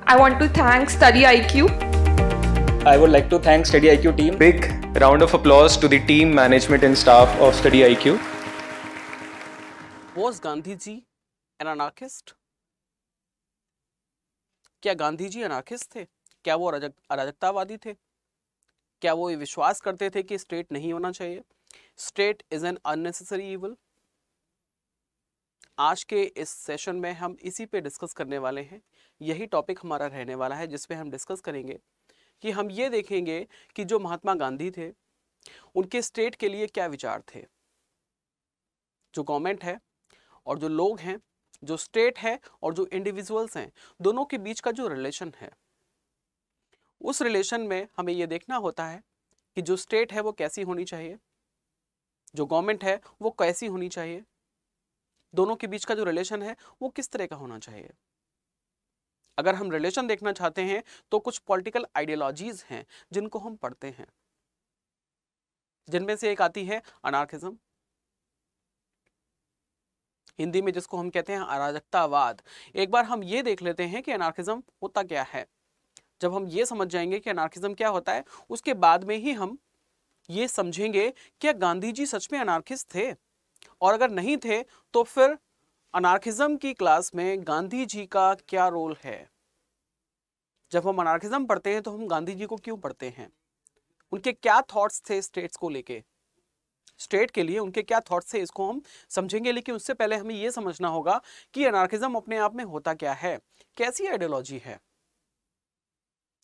I want to thank Study IQ. I would like to thank Study IQ team. Big round of applause to the team, management and staff of Study IQ. Was Gandhi ji an anarchist? क्या Gandhi ji anarchist थे? क्या वो अराजकतावादी थे? क्या वो ये विश्वास करते थे कि स्टेट नहीं होना चाहिए? State is an unnecessary evil. आज के इस सेशन में हम इसी पे डिस्कस करने वाले हैं। यही टॉपिक हमारा रहने वाला है जिसपे हम डिस्कस करेंगे कि हम ये देखेंगे कि जो महात्मा गांधी थे उनके स्टेट के लिए क्या विचार थे। जो गवर्नमेंट है और जो लोग हैं, जो स्टेट है और जो इंडिविजुअल्स हैं, दोनों के बीच का जो रिलेशन है, उस रिलेशन में हमें ये देखना होता है कि जो स्टेट है वो कैसी होनी चाहिए, जो गवर्नमेंट है वो कैसी होनी चाहिए, दोनों के बीच का जो रिलेशन है वो किस तरह का होना चाहिए। अगर हम रिलेशन देखना चाहते हैं तो कुछ पॉलिटिकल आइडियोलॉजीज हैं जिनको हम पढ़ते हैं, जिनमें से एक आती है अनार्किज्म, हिंदी में जिसको हम कहते हैं अराजकतावाद। एक बार हम ये देख लेते हैं कि अनार्किज्म होता क्या है। जब हम ये समझ जाएंगे कि अनार्किज्म क्या होता है, उसके बाद में ही हम ये समझेंगे कि गांधी जी सच में अनार्किस्ट थे, और अगर नहीं थे तो फिर अनार्किज्म की क्लास में गांधी जी का क्या रोल है। जब हम अनार्किज्म पढ़ते हैं तो हम गांधी जी को क्यों पढ़ते हैं, उनके क्या थॉट्स थे स्टेट्स को लेके, स्टेट के लिए उनके क्या थॉट्स थे, इसको हम समझेंगे। लेकिन उससे पहले हमें यह समझना होगा कि अनार्किज्म अपने आप में होता क्या है, कैसी आइडियोलॉजी है,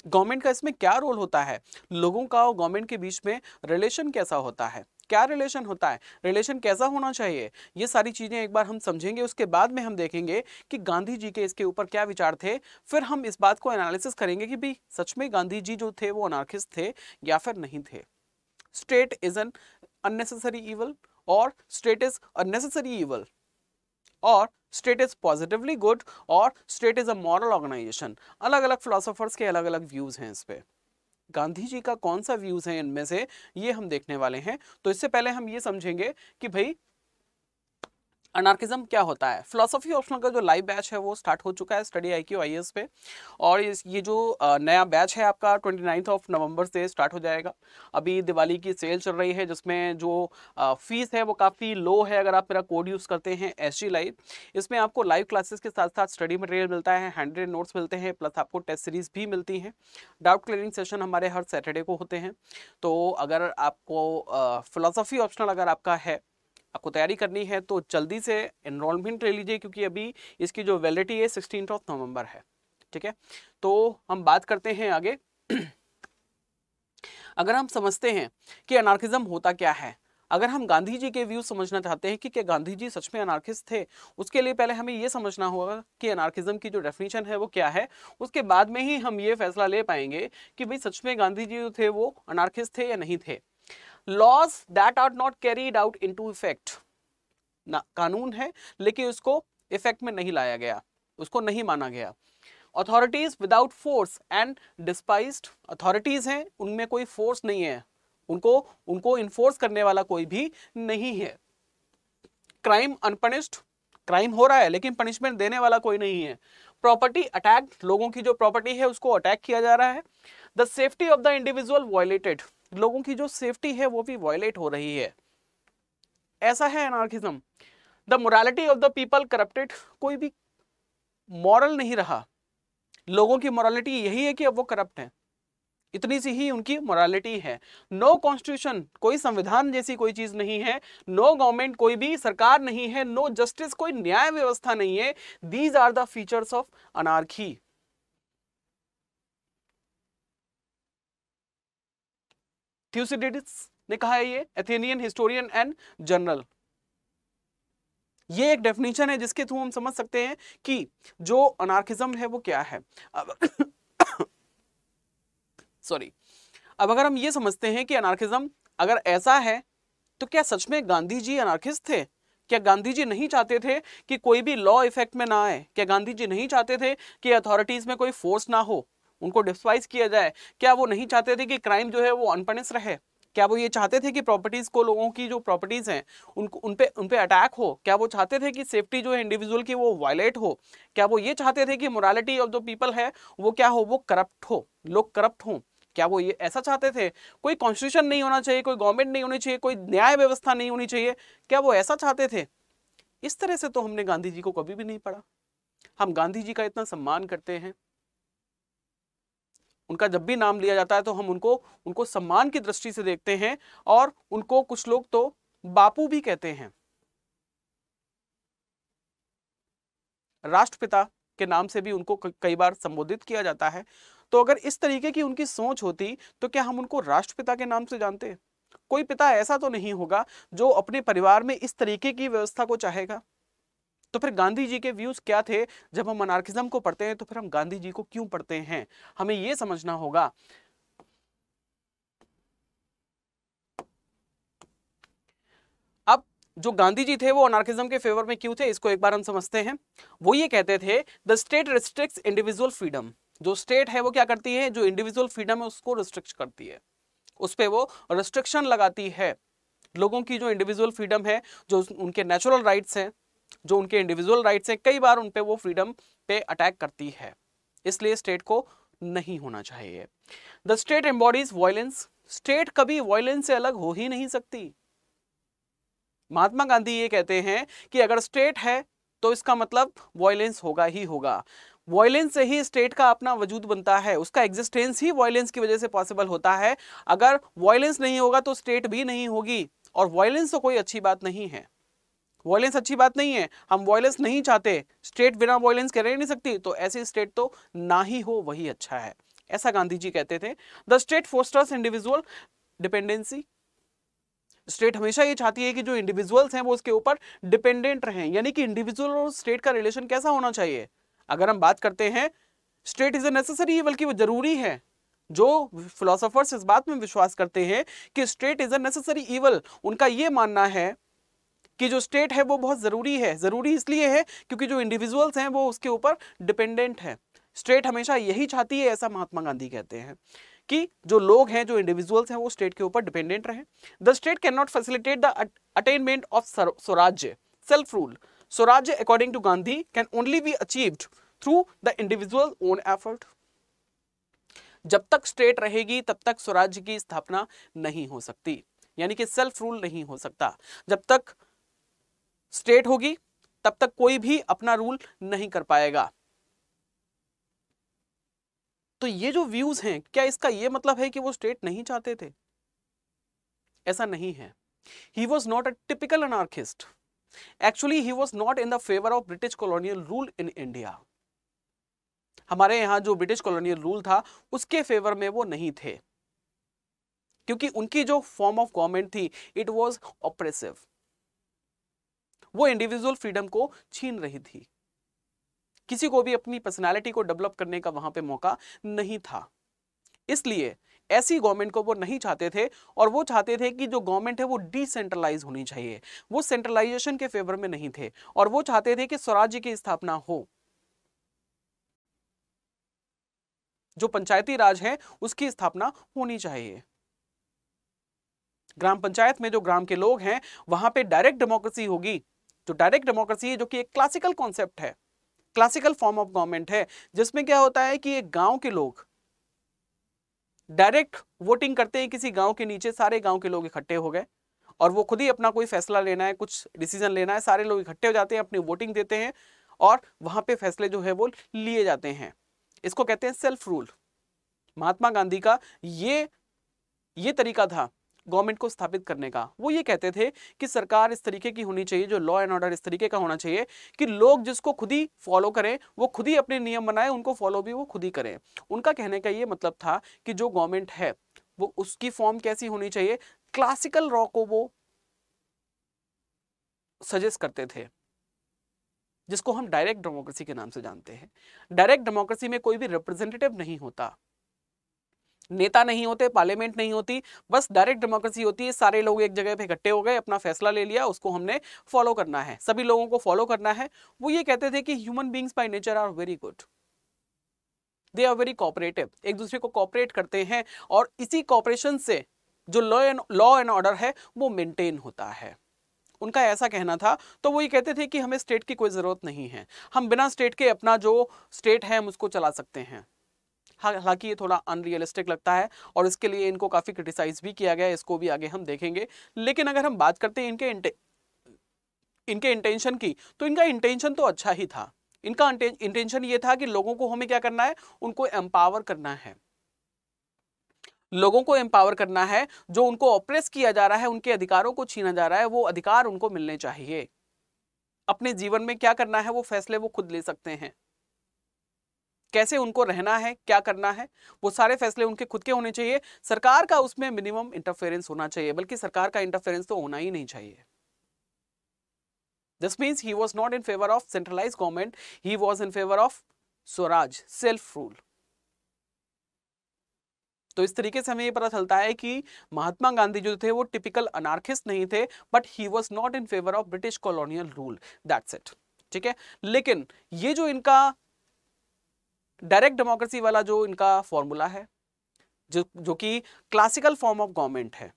गवर्नमेंट का इसमें क्या रोल होता है, लोगों का और गवर्नमेंट के बीच में रिलेशन कैसा होता है, क्या रिलेशन होता है, रिलेशन कैसा होना चाहिए। ये सारी चीजें एक बार हम समझेंगे, उसके बाद में हम देखेंगे कि गांधी जी के इसके ऊपर क्या विचार थे। फिर हम इस बात को एनालिसिस करेंगे कि भाई सच में गांधी जी जो थे वो अनार्किस्ट थे या फिर नहीं थे। State is an unnecessary evil और state is a necessary evil, और स्टेट इज पॉजिटिवली गुड और state is a moral organisation. अलग अलग फिलोसोफर्स के अलग अलग व्यूज हैं इस पे। गांधी जी का कौन सा व्यूज है इनमें से, ये हम देखने वाले हैं। तो इससे पहले हम ये समझेंगे कि भाई अनार्किज्म क्या होता है। फिलोसफी ऑप्शनल का जो लाइव बैच है वो स्टार्ट हो चुका है स्टडी IQ IAS पे, और ये जो नया बैच है आपका 29 नवंबर से स्टार्ट हो जाएगा। अभी दिवाली की सेल चल रही है जिसमें जो फीस है वो काफ़ी लो है। अगर आप मेरा कोड यूज़ करते हैं SG लाइव, इसमें आपको लाइव क्लासेस के साथ साथ स्टडी मटेरियल मिलता है, हैंडरेड नोट्स मिलते हैं, प्लस आपको टेस्ट सीरीज भी मिलती हैं। डाउट क्लियरिंग सेशन हमारे हर सैटरडे को होते हैं। तो अगर आपको फिलोसफी ऑप्शनल अगर आपका है, आपको तैयारी करनी है, तो जल्दी से एनरोलमेंट ले लीजिए, क्योंकि अभी इसकी जो वैलिडिटी है 16 नवंबर है। ठीक है, तो हम बात करते हैं आगे। अगर हम समझते हैं कि अनार्किज्म होता क्या है, अगर हम गांधी जी के व्यू समझना चाहते हैं कि क्या गांधी जी सच में अनार्किस्ट थे, उसके लिए पहले हमें यह समझना होगा कि अनार्किज्म की जो डेफिनेशन है वो क्या है। उसके बाद में ही हम ये फैसला ले पाएंगे कि भाई सच में गांधी जी जो थे वो अनार्किस्ट थे या नहीं थे। Laws that are not carried out into effect, ना कानून है लेकिन उसको इफेक्ट में नहीं लाया गया, उसको नहीं माना गया। Authorities without force and डिस्पाइज्ड, authorities हैं उनमें कोई फोर्स नहीं है, उनको इन्फोर्स करने वाला कोई भी नहीं है। क्राइम अनपनिश्ड, क्राइम हो रहा है लेकिन पनिशमेंट देने वाला कोई नहीं है। प्रॉपर्टी अटैक, लोगों की जो प्रॉपर्टी है उसको अटैक किया जा रहा है। The safety of the individual violated, लोगों की जो सेफ्टी है वो भी वायलेट हो रही है। ऐसा है anarchism. The morality of the people corrupted, कोई भी मॉरल नहीं रहा, लोगों की मोरालिटी यही है कि अब वो करप्ट है, इतनी सी ही उनकी मोरालिटी है। नो कॉन्स्टिट्यूशन, कोई संविधान जैसी कोई चीज नहीं है। नो गवर्नमेंट, कोई भी सरकार नहीं है। नो जस्टिस, कोई न्याय व्यवस्था नहीं है। These are the features of anarchy. Thucydides ने कहा है, ये एथेनियन हिस्टोरियन एंड जर्नल। ये एक डेफिनेशन है जिसके थ्रू हम समझ सकते हैं कि जो अनार्किज्म है वो क्या है। सॉरी, अब अगर हम ये समझते हैं कि अनार्किज्म अगर ऐसा है तो क्या सच में गांधी जी अनार्किस्ट थे? क्या गांधी जी नहीं चाहते थे कि कोई भी लॉ इफेक्ट में ना आए? क्या गांधी जी नहीं चाहते थे कि अथॉरिटीज में कोई फोर्स ना हो, उनको डिस्पाइज किया जाए? क्या वो नहीं चाहते थे कि क्राइम जो है वो अनपनिश रहे? क्या वो ये चाहते थे कि प्रॉपर्टीज को, लोगों की जो प्रॉपर्टीज हैं उन पे अटैक हो? क्या वो चाहते थे कि सेफ्टी जो है इंडिविजुअल की वो वायलेट हो? क्या वो ये चाहते थे कि मोरालिटी ऑफ द पीपल है वो क्या हो, वो करप्ट हो, लोग करप्ट हो? क्या वो ये ऐसा चाहते थे? कोई कॉन्स्टिट्यूशन नहीं होना चाहिए, कोई गवर्नमेंट नहीं होनी चाहिए, कोई न्याय व्यवस्था नहीं होनी चाहिए, क्या वो ऐसा चाहते थे? इस तरह से तो हमने गांधी जी को कभी भी नहीं पढ़ा। हम गांधी जी का इतना सम्मान करते हैं, उनका जब भी नाम लिया जाता है तो हम उनको सम्मान की दृष्टि से देखते हैं, और उनको कुछ लोग तो बापू भी कहते हैं। राष्ट्रपिता के नाम से भी उनको कई बार संबोधित किया जाता है। तो अगर इस तरीके की उनकी सोच होती तो क्या हम उनको राष्ट्रपिता के नाम से जानते? कोई पिता ऐसा तो नहीं होगा जो अपने परिवार में इस तरीके की व्यवस्था को चाहेगा। तो फिर गांधी जी के व्यूज क्या थे? जब हम अनार्किज्म को पढ़ते हैं तो फिर हम गांधी जी को क्यों पढ़ते हैं? हमें यह समझना होगा। अब जो गांधी जी थे वो अनार्किज्म के फेवर में क्यों थे, इसको एक बार हम समझते हैं। वो ये कहते थे the state restricts individual freedom. जो स्टेट है वो क्या करती है, जो इंडिविजुअल फ्रीडम है उसको रिस्ट्रिक्ट करती है, उस पर वो रिस्ट्रिक्शन लगाती है। लोगों की जो इंडिविजुअल फ्रीडम है, जो उनके नेचुरल राइट्स हैं, जो उनके इंडिविजुअल राइट्स हैं, कई बार उन पे वो फ्रीडम पे अटैक करती है। इसलिए स्टेट को नहीं होना चाहिए। The state embodies violence. State कभी वायलेंस से अलग हो ही नहीं सकती। महात्मा गांधी ये कहते हैं कि अगर स्टेट है तो इसका मतलब वायलेंस होगा ही होगा। वायलेंस से ही स्टेट का अपना वजूद बनता है, उसका एग्जिस्टेंस ही वायलेंस की वजह से पॉसिबल होता है। अगर वायलेंस नहीं होगा तो स्टेट भी नहीं होगी, और वायलेंस तो कोई अच्छी बात नहीं है। वायलेंस अच्छी बात नहीं है, हम वायलेंस नहीं चाहते, स्टेट बिना वायलेंस के रह नहीं सकती, तो ऐसी स्टेट तो ना ही हो वही अच्छा है, ऐसा गांधी जी कहते थे। The state fosters individual dependency. State हमेशा ये चाहती है कि जो इंडिविजुअल्स हैं वो उसके ऊपर डिपेंडेंट रहें, यानी कि इंडिविजुअल और स्टेट का रिलेशन कैसा होना चाहिए? अगर हम बात करते हैं state is a necessary evil, की वो जरूरी है। जो फिलोसोफर्स इस बात में विश्वास करते हैं कि state is a necessary evil, उनका ये मानना है कि जो स्टेट है वो बहुत जरूरी है। जरूरी इसलिए है क्योंकि जो इंडिविजुअल्स हैं वो उसके ऊपर डिपेंडेंट है। स्टेट हमेशा यही चाहती है, ऐसा महात्मा गांधी कहते हैं, कि जो लोग हैं, जो इंडिविजुअल्स हैं, वो स्टेट के ऊपर डिपेंडेंट रहें। The state can not facilitate the attainment of Swarajya, self rule. Swarajya according to Gandhi can only be achieved through the individual own effort. जब तक स्टेट रहेगी तब तक स्वराज्य की स्थापना नहीं हो सकती, यानी कि सेल्फ रूल नहीं हो सकता। जब तक स्टेट होगी तब तक कोई भी अपना रूल नहीं कर पाएगा। तो ये जो व्यूज हैं, क्या इसका ये मतलब है कि वो स्टेट नहीं चाहते थे? ऐसा नहीं है। He was not a typical anarchist. Actually, he was not in the favor of British colonial rule in India. हमारे यहां जो ब्रिटिश कॉलोनियल रूल था उसके फेवर में वो नहीं थे, क्योंकि उनकी जो फॉर्म ऑफ गवर्नमेंट थी इट वाज ऑप्रेसिव। वो इंडिविजुअल फ्रीडम को छीन रही थी, किसी को भी अपनी पर्सनालिटी को डेवलप करने का वहां पे मौका नहीं था। इसलिए ऐसी गवर्नमेंट को वो नहीं चाहते थे, और वो चाहते थे कि जो गवर्नमेंट है वो डिसेंट्रलाइज होनी चाहिए। वो सेंट्रलाइजेशन के फेवर में नहीं थे, और वो चाहते थे कि स्वराज्य की स्थापना हो। जो पंचायती राज है उसकी स्थापना होनी चाहिए। ग्राम पंचायत में जो ग्राम के लोग हैं वहां पे डायरेक्ट डेमोक्रेसी होगी। जो डायरेक्ट डेमोक्रेसी है, जो कि एक क्लासिकल कॉन्सेप्ट है, क्लासिकल फॉर्म ऑफ गवर्नमेंट है, जिसमें क्या होता है कि एक गांव के लोग डायरेक्ट वोटिंग करते हैं। किसी गांव के नीचे सारे गांव के लोग इकट्ठे हो गए और वो खुद ही अपना कोई फैसला लेना है, कुछ डिसीजन लेना है, सारे लोग इकट्ठे हो जाते हैं, अपनी वोटिंग देते हैं और वहां पे फैसले जो है वो लिए जाते हैं। इसको कहते हैं सेल्फ रूल। महात्मा गांधी का ये तरीका था गवर्नमेंट को स्थापित करने का। वो ये कहते थे कि सरकार इस तरीके की होनी चाहिए, जो लॉ एंड ऑर्डर इस तरीके का होना चाहिए कि लोग जिसको खुद ही फॉलो करें, वो खुद ही अपने नियम बनाए, उनको फॉलो भी वो खुद ही करें। उनका कहने का ये मतलब था कि जो गवर्नमेंट है वो उसकी फॉर्म कैसी होनी चाहिए, क्लासिकल लॉ को वो सजेस्ट करते थे, जिसको हम डायरेक्ट डेमोक्रेसी के नाम से जानते हैं। डायरेक्ट डेमोक्रेसी में कोई भी रिप्रेजेंटेटिव नहीं होता, नेता नहीं होते, पार्लियामेंट नहीं होती, बस डायरेक्ट डेमोक्रेसी होती है। सारे लोग एक जगह पे इकट्ठे हो गए, अपना फैसला ले लिया, उसको हमने फॉलो करना है, सभी लोगों को फॉलो करना है। वो ये कहते थे कि human beings by nature are very good, they are very cooperative, एक दूसरे को कोऑपरेट करते हैं, और इसी कोऑपरेशन से जो लॉ एंड ऑर्डर है वो मेंटेन होता है। उनका ऐसा कहना था। तो वो ये कहते थे कि हमें स्टेट की कोई ज़रूरत नहीं है, हम बिना स्टेट के अपना जो स्टेट है हम उसको चला सकते हैं। हालांकि ये थोड़ा अनरियलिस्टिक लगता है और इसके लिए इनको काफ़ी क्रिटिसाइज भी किया गया है, इसको भी आगे हम देखेंगे। लेकिन अगर हम बात करते हैं इनके इंटेंशन की, तो इनका इंटेंशन तो अच्छा ही था। इनका इंटेंशन ये था कि लोगों को हमें क्या करना है, उनको एम्पावर करना है, लोगों को एम्पावर करना है। जो उनको ऑप्रेस किया जा रहा है, उनके अधिकारों को छीना जा रहा है, वो अधिकार उनको मिलने चाहिए। अपने जीवन में क्या करना है वो फैसले वो खुद ले सकते हैं। कैसे उनको रहना है, क्या करना है, वो सारे फैसले उनके खुद के होने चाहिए। सरकार का उसमें मिनिमम इंटरफेरेंस होना चाहिए, बल्कि सरकार का इंटरफेरेंस तो होना ही नहीं चाहिए। This means he was not in favor of centralized government, he was in favor of Swaraj, self rule. तो इस तरीके से हमें ये पता चलता है कि महात्मा गांधी जो थे वो टिपिकल अनार्किस्ट नहीं थे, but he was not in favour of British colonial rule, that's it. ठीक है, लेकिन ये जो इनका डायरेक्ट डेमोक्रेसी वाला जो इनका फॉर्मूला है, जो कि क्लासिकल फॉर्म ऑफ गवर्नमेंट है,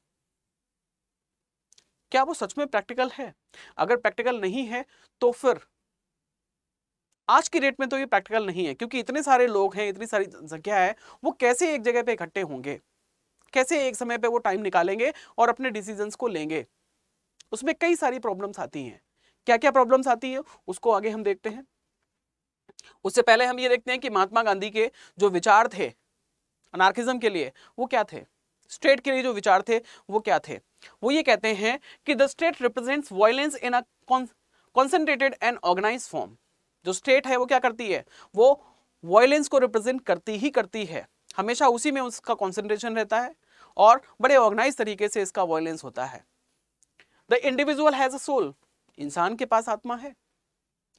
क्या वो सच में प्रैक्टिकल है? अगर प्रैक्टिकल नहीं है तो फिर आज की डेट में तो ये प्रैक्टिकल नहीं है, क्योंकि इतने सारे लोग हैं, इतनी सारी जनसंख्या है, वो कैसे एक जगह पे इकट्ठे होंगे, कैसे एक समय पे वो टाइम निकालेंगे और अपने डिसीजंस को लेंगे? उसमें कई सारी प्रॉब्लम्स आती हैं। क्या क्या प्रॉब्लम्स आती है उसको आगे हम देखते हैं। उससे पहले हम ये देखते हैं कि महात्मा गांधी के जो विचार थे अनार्किज्म के लिए, वो क्या थे? स्टेट के लिए जो विचार थे वो क्या थे? वो ये कहते हैं कि the state represents violence in a concentrated and organised form. जो स्टेट है वो क्या करती है, वो वायलेंस को रिप्रेजेंट करती ही करती है, हमेशा उसी में उसका कॉन्सेंट्रेशन रहता है और बड़े ऑर्गेनाइज तरीके से इसका वायलेंस होता है। The individual has a soul, इंसान के पास आत्मा है,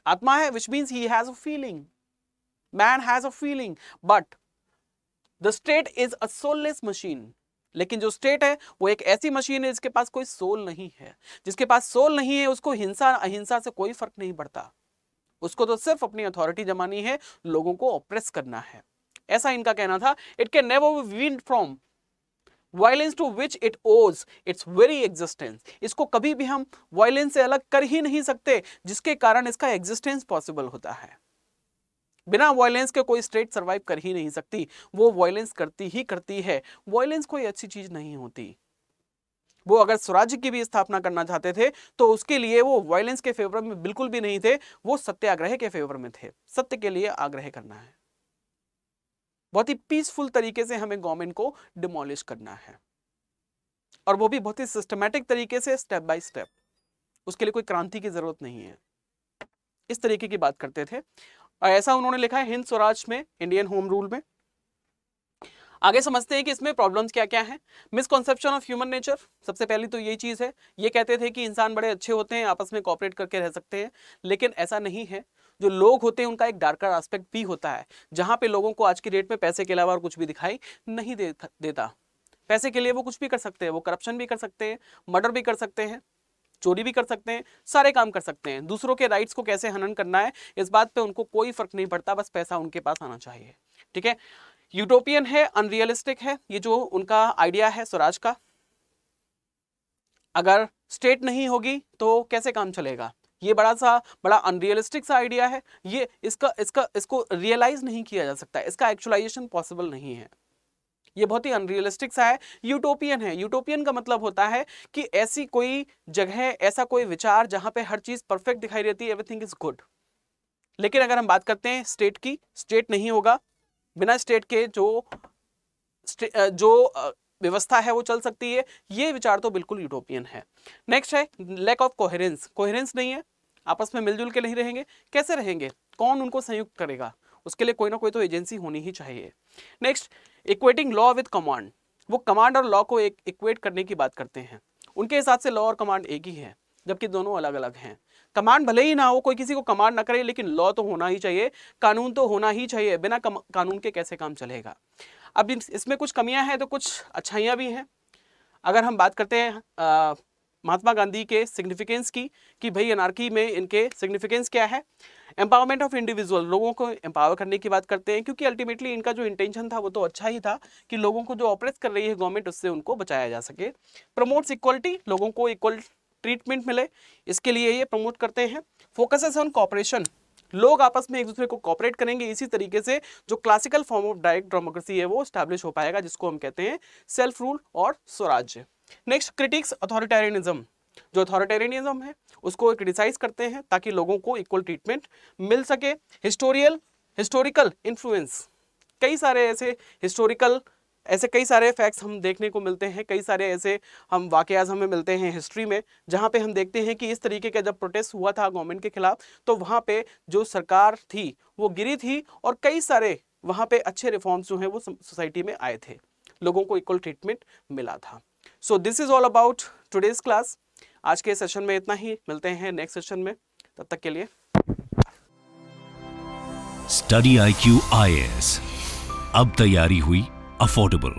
आत्मा है, which means he has a feeling, man has a feeling, but the state is a soulless machine. लेकिन जो स्टेट है वो एक ऐसी मशीन है जिसके पास कोई सोल नहीं है। जिसके पास सोल नहीं है उसको हिंसा अहिंसा से कोई फर्क नहीं पड़ता, उसको तो सिर्फ अपनी अथॉरिटी जमानी है, लोगों को ऑप्रेस करना है, ऐसा इनका कहना था। It can never be weaned from violence to which it owes its very existence. इसको कभी भी हम वायलेंस से अलग कर ही नहीं सकते, जिसके कारण इसका एग्जिस्टेंस पॉसिबल होता है। बिना वायलेंस के कोई स्टेट सरवाइव कर ही नहीं सकती, वो वायलेंस करती ही करती है। वायलेंस कोई अच्छी चीज नहीं होती। वो अगर स्वराज्य की भी स्थापना करना चाहते थे तो उसके लिए वो वायलेंस के फेवर में बिल्कुल भी नहीं थे, वो सत्याग्रह के फेवर में थे। सत्य के लिए आग्रह करना है, बहुत ही पीसफुल तरीके से हमें गवर्नमेंट को डिमोलिश करना है, और वो भी बहुत ही सिस्टमैटिक तरीके से, स्टेप बाय स्टेप। उसके लिए कोई क्रांति की जरूरत नहीं है। इस तरीके की बात करते थे, और ऐसा उन्होंने लिखा है हिंद स्वराज में, इंडियन होम रूल में। आगे समझते हैं कि इसमें प्रॉब्लम्स क्या क्या हैं। मिसकॉन्सेप्शन ऑफ ह्यूमन नेचर, सबसे पहली तो यही चीज़ है। ये कहते थे कि इंसान बड़े अच्छे होते हैं, आपस में कोऑपरेट करके रह सकते हैं, लेकिन ऐसा नहीं है। जो लोग होते हैं उनका एक डार्कर एस्पेक्ट भी होता है, जहाँ पे लोगों को आज की डेट में पैसे के अलावा और कुछ भी दिखाई नहीं देता। पैसे के लिए वो कुछ भी कर सकते हैं, वो करप्शन भी कर सकते हैं, मर्डर भी कर सकते हैं, चोरी भी कर सकते हैं, सारे काम कर सकते हैं। दूसरों के राइट्स को कैसे हनन करना है इस बात पे उनको कोई फर्क नहीं पड़ता, बस पैसा उनके पास आना चाहिए। ठीक है, यूटोपियन है, अनरियलिस्टिक है, ये जो उनका आइडिया है स्वराज का। अगर स्टेट नहीं होगी तो कैसे काम चलेगा, ये बड़ा अनरियलिस्टिक सा आइडिया है। ये इसको रियलाइज नहीं किया जा सकता, इसका एक्चुअलाइजेशन पॉसिबल नहीं है। ये बहुत ही अनरियलिस्टिक सा है, यूटोपियन है। यूटोपियन का मतलब होता है कि ऐसी कोई जगह, ऐसा कोई विचार जहां पे हर चीज परफेक्ट दिखाई देती है, एवरीथिंग इज गुड। लेकिन अगर हम बात करते हैं स्टेट की, स्टेट नहीं होगा, बिना स्टेट के जो व्यवस्था है वो चल सकती है, ये विचार तो बिल्कुल यूटोपियन है। नेक्स्ट है लैक ऑफ कोहेरेंस, कोहेरेंस नहीं है, आपस में मिलजुल के नहीं रहेंगे। कैसे रहेंगे, कौन उनको संयुक्त करेगा, उसके लिए कोई ना कोई तो एजेंसी होनी ही चाहिए। Next, equating law with command, वो कमांड और लॉ को इक्वेट करने की बात करते हैं। उनके हिसाब से लॉ और कमांड एक ही है, जबकि दोनों अलग अलग हैं। कमांड भले ही ना हो, कोई किसी को कमांड ना करे, लेकिन लॉ तो होना ही चाहिए, कानून तो होना ही चाहिए। बिना कानून के कैसे काम चलेगा। अब इसमें कुछ कमियां हैं तो कुछ अच्छाइयां भी हैं। अगर हम बात करते हैं महात्मा गांधी के सिग्निफिकेंस की कि भाई एनार्की में इनके सिग्निफिकेंस क्या है। एम्पावरमेंट ऑफ इंडिविजुअल, लोगों को एम्पावर करने की बात करते हैं, क्योंकि अल्टीमेटली इनका जो इंटेंशन था वो तो अच्छा ही था कि लोगों को जो ऑपरेट कर रही है गवर्नमेंट उससे उनको बचाया जा सके। प्रमोट्स इक्वलिटी, लोगों को इक्वल ट्रीटमेंट मिले, इसके लिए ये प्रमोट करते हैं। फोकसेस ऑन कॉपरेशन, लोग आपस में एक दूसरे को कॉपरेट करेंगे, इसी तरीके से जो classical form of direct democracy है वो स्टैब्लिश हो पाएगा, जिसको हम कहते हैं सेल्फ रूल और स्वराज्य। नेक्स्ट, क्रिटिक्स अथॉरिटेरियनिज्म, जो अथॉरिटेरियनिज्म है उसको क्रिटिसाइज करते हैं ताकि लोगों को इक्वल ट्रीटमेंट मिल सके। हिस्टोरिकल इन्फ्लुएंस, कई सारे ऐसे कई सारे फैक्ट्स हम देखने को मिलते हैं, कई सारे ऐसे हम वाकयात हमें मिलते हैं हिस्ट्री में, जहाँ पे हम देखते हैं कि इस तरीके का जब प्रोटेस्ट हुआ था गवर्नमेंट के खिलाफ तो वहाँ पे जो सरकार थी वो गिरी थी और कई सारे वहाँ पे अच्छे रिफॉर्म्स जो हैं वो सोसाइटी में आए थे, लोगों को इक्वल ट्रीटमेंट मिला था। So this is all about today's class. आज के सेशन में इतना ही, मिलते हैं नेक्स्ट सेशन में, तब तक के लिए। स्टडी IQ IAS, अब तैयारी हुई अफोर्डेबल।